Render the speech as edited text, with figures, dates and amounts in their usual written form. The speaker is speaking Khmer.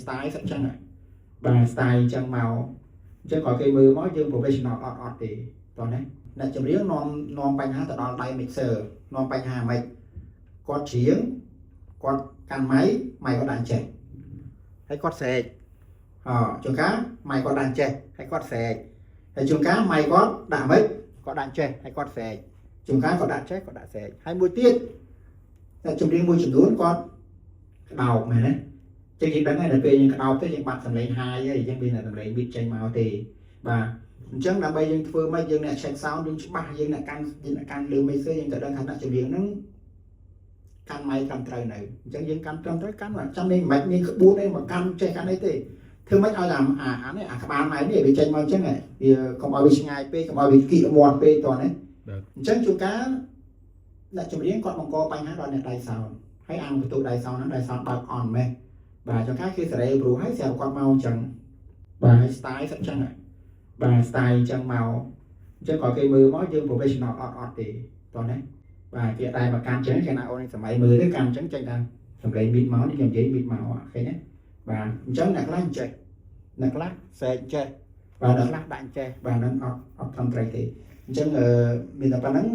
style សិតចឹងបាទ style ចឹងមកអញ្ចឹងក៏គេមើលមកយើង professional អត់ទេតោះណាអ្នកចម្រៀងនាំបញ្ហាទៅដល់ដៃ mixer នាំបញ្ហាមិនគាត់ច្រៀងគាត់កាន់ម៉ៃគាត់ដាក់ចេះហើយគាត់ស្រែកជួនកាលម៉ៃគាត់ដាក់ចេះហើយគាត់ស្រែកហើយជួនកាលម៉ៃគាត់ដាក់មិនគាត់ដាក់ចេះហើយគាត់ស្រែកជួនកាលគាត់ដាក់ចេះគាត់ដាក់ស្រែកហើយមួយទៀតតែចម្រៀងមួយចំនួនគាត់ក្តោបមែនទេចឹងយើងដឹងហើយដល់ពេលយើងក្តោបទៅយើងបាត់សម្លេងហាយហើយយើងមានតែសម្លេងប៊ីតចេញមកទេបាទអញ្ចឹងដើម្បីយើងធ្វើម៉េចយើងអ្នក check sound យើងច្បាស់យើងអ្នកកាន់លើ mixer យើងទៅដឹងថាអ្នកចម្រៀងហ្នឹងកាន់ម៉ៃកាន់ត្រូវនៅអញ្ចឹងយើងកាន់ត្រឹមត្រូវកាន់ចាំនេះមិនមានក្បួនអីមកកាន់ចេះកាន់អីទេធ្វើម៉េចឲ្យអានេះអាក្បាលម៉ៃនេះវាចេញមកអញ្ចឹងវាកុំឲ្យវាឆ្ងាយពេកកុំឲ្យវាគៀកមាត់ពេកតោះណាអញ្ចឹងជួនកាលអ្នកចម្រៀងគាត់បង្កបញ្ហាដល់អ្នកដៃសោនហើយអានបន្ទុកដៃសោនហ្នឹងដៃសោនបើកអន់មែនបាទជួនកាលគេសេរីព្រោះហើយស្រាប់គាត់មកអញ្ចឹងបាទ style សិតអញ្ចឹងបាទ style អញ្ចឹងមកអញ្ចឹងក៏គេមើលមកយើង professional អត់ទេតោះណាបាទគេតែមកកាន់អញ្ចឹងគេណាអូនសម័យមើលទៅកាន់អញ្ចឹងចេញថាសម្លេង beat មកនេះខ្ញុំនិយាយ beat មកឃើញទេបាទអញ្ចឹងអ្នកខ្លះចេះអ្នកខ្លះស្រែកចេះបាទអ្នកខ្លះដាក់ចេះបាទហ្នឹងអត់ត្រឹមត្រូវទេអញ្ចឹងមានតែប៉ុណ្្នឹង